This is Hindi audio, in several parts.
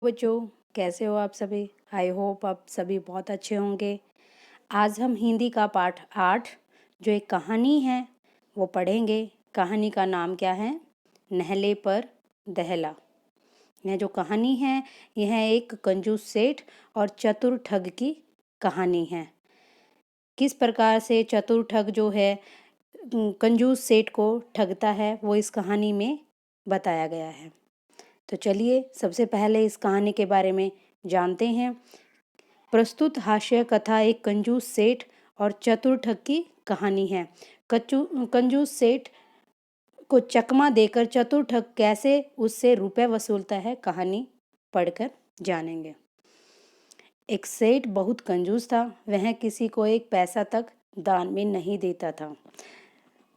बच्चों, कैसे हो आप सभी? आई होप आप सभी बहुत अच्छे होंगे। आज हम हिंदी का पाठ 8 जो एक कहानी है वो पढ़ेंगे। कहानी का नाम क्या है? नहले पर दहला। यह जो कहानी है यह एक कंजूस सेठ और चतुर ठग की कहानी है। किस प्रकार से चतुर ठग जो है कंजूस सेठ को ठगता है वो इस कहानी में बताया गया है। तो चलिए सबसे पहले इस कहानी के बारे में जानते हैं। प्रस्तुत हास्य कथा एक कंजूस सेठ और चतुर ठग की कहानी है। कंजूस सेठ को चकमा देकर चतुर ठग कैसे उससे रुपए वसूलता है, कहानी पढ़कर जानेंगे। एक सेठ बहुत कंजूस था। वह किसी को एक पैसा तक दान में नहीं देता था।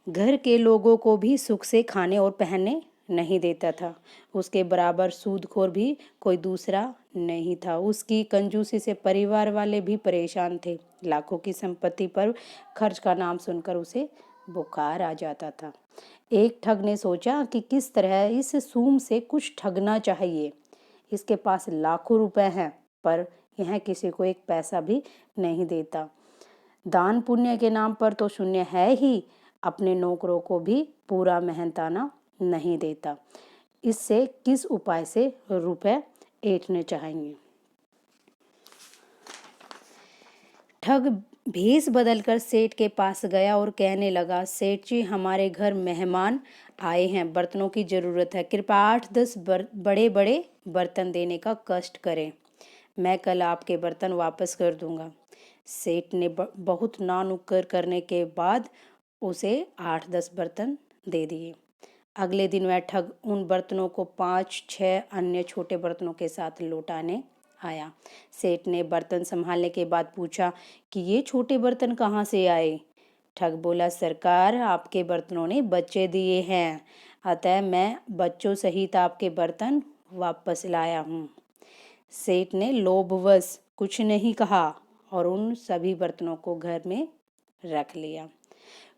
घर के लोगों को भी सुख से खाने और पहनने नहीं देता था। उसके बराबर सूदखोर भी कोई दूसरा नहीं था। उसकी कंजूसी से परिवार वाले भी परेशान थे। लाखों की संपत्ति पर खर्च का नाम सुनकर उसे बुखार आ जाता था। एक ठग ने सोचा कि किस तरह इस सूम से कुछ ठगना चाहिए। इसके पास लाखों रुपए हैं पर यह किसी को एक पैसा भी नहीं देता। दान पुण्य के नाम पर तो शून्य है ही, अपने नौकरों को भी पूरा मेहनताना नहीं देता। इससे किस उपाय से रुपए ऐंठने चाहेंगे। ठग भेष बदलकर सेठ के पास गया और कहने लगा, सेठ जी हमारे घर मेहमान आए हैं, बर्तनों की जरूरत है, कृपया 8-10 बड़े बड़े बर्तन देने का कष्ट करें, मैं कल आपके बर्तन वापस कर दूंगा। सेठ ने बहुत नानुक्कर करने के बाद उसे 8-10 बर्तन दे दिए। अगले दिन वह ठग उन बर्तनों को 5-6 अन्य छोटे बर्तनों के साथ लौटाने आया। सेठ ने बर्तन संभालने के बाद पूछा कि ये छोटे बर्तन कहाँ से आए? ठग बोला, सरकार आपके बर्तनों ने बच्चे दिए हैं, अतः मैं बच्चों सहित आपके बर्तन वापस लाया हूँ। सेठ ने लोभवश कुछ नहीं कहा और उन सभी बर्तनों को घर में रख लिया।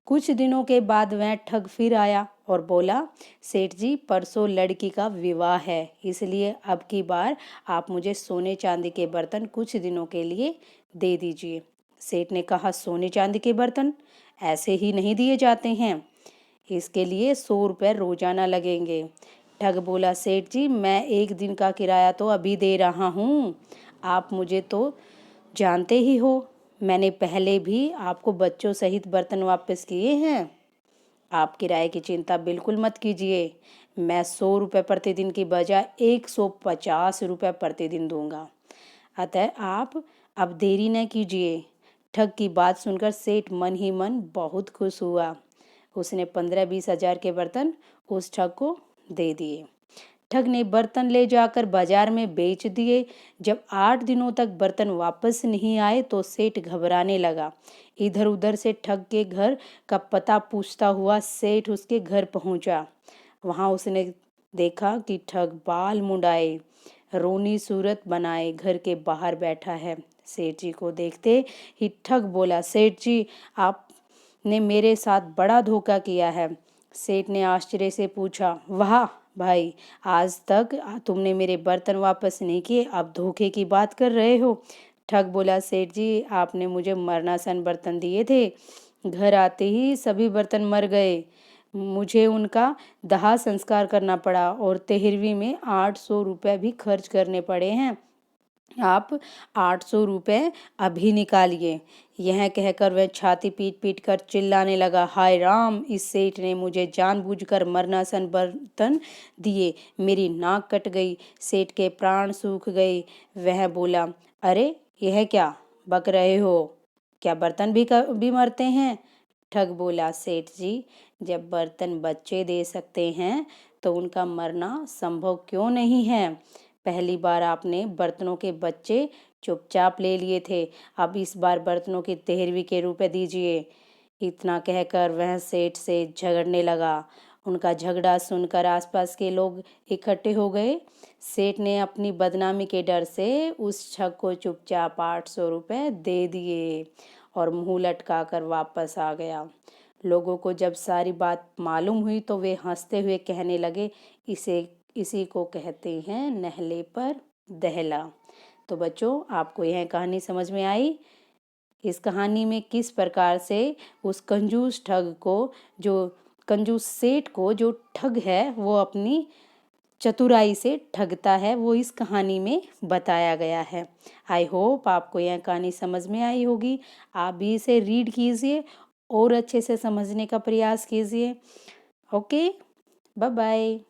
कुछ दिनों के बाद वह ठग फिर आया और बोला, सेठ जी परसों लड़की का विवाह है, इसलिए अब की बार आप मुझे सोने चांदी के बर्तन कुछ दिनों के लिए दे दीजिए। सेठ ने कहा, सोने चांदी के बर्तन ऐसे ही नहीं दिए जाते हैं, इसके लिए 100 रुपये रोजाना लगेंगे। ठग बोला, सेठ जी मैं एक दिन का किराया तो अभी दे रहा हूँ, आप मुझे तो जानते ही हो, मैंने पहले भी आपको बच्चों सहित बर्तन वापस किए हैं। आप किराए की चिंता बिल्कुल मत कीजिए, मैं 100 रुपये प्रतिदिन की बजाय 150 रुपये प्रतिदिन दूंगा, अतः आप अब देरी न कीजिए। ठग की बात सुनकर सेठ मन ही मन बहुत खुश हुआ। उसने 15-20 हजार के बर्तन उस ठग को दे दिए। ठग ने बर्तन ले जाकर बाजार में बेच दिए। जब 8 दिनों तक बर्तन वापस नहीं आए तो सेठ घबराने लगा। इधर उधर से ठग के घर का पता पूछता हुआ सेठ उसके घर पहुंचा। वहां उसने देखा कि ठग बाल मुंडाए, रोनी सूरत बनाए घर के बाहर बैठा है। सेठ जी को देखते ही ठग बोला, सेठ जी आपने मेरे साथ बड़ा धोखा किया है। सेठ ने आश्चर्य से पूछा, वाह भाई, आज तक तुमने मेरे बर्तन वापस नहीं किए, अब धोखे की बात कर रहे हो। ठग बोला, सेठ जी आपने मुझे मरणासन बर्तन दिए थे, घर आते ही सभी बर्तन मर गए, मुझे उनका दाह संस्कार करना पड़ा और 13वीं में 800 रुपये भी खर्च करने पड़े हैं, आप 800 रुपये अभी निकालिए। यह कहकर वह छाती पीट पीट कर चिल्लाने लगा, हाय राम, इस सेठ ने मुझे जानबूझकर मरणासन बर्तन दिए, मेरी नाक कट गई, सेठ के प्राण सूख गए। वह बोला, अरे यह क्या बक रहे हो, क्या बर्तन भी मरते हैं? ठग बोला, सेठ जी जब बर्तन बच्चे दे सकते हैं तो उनका मरना संभव क्यों नहीं है? पहली बार आपने बर्तनों के बच्चे चुपचाप ले लिए थे, अब इस बार बर्तनों की 13वीं के रुपए दीजिए। इतना कहकर वह सेठ से झगड़ने लगा। उनका झगड़ा सुनकर आसपास के लोग इकट्ठे हो गए। सेठ ने अपनी बदनामी के डर से उस ठग को चुपचाप 800 रुपये दे दिए और मुंह लटका कर वापस आ गया। लोगों को जब सारी बात मालूम हुई तो वे हंसते हुए कहने लगे, इसी को कहते हैं नहले पर दहला। तो बच्चों, आपको यह कहानी समझ में आई? इस कहानी में किस प्रकार से उस कंजूस ठग को, जो कंजूस सेठ को, जो ठग है वो अपनी चतुराई से ठगता है, वो इस कहानी में बताया गया है। आई होप आपको यह कहानी समझ में आई होगी। आप भी इसे रीड कीजिए और अच्छे से समझने का प्रयास कीजिए। Okay, bye bye.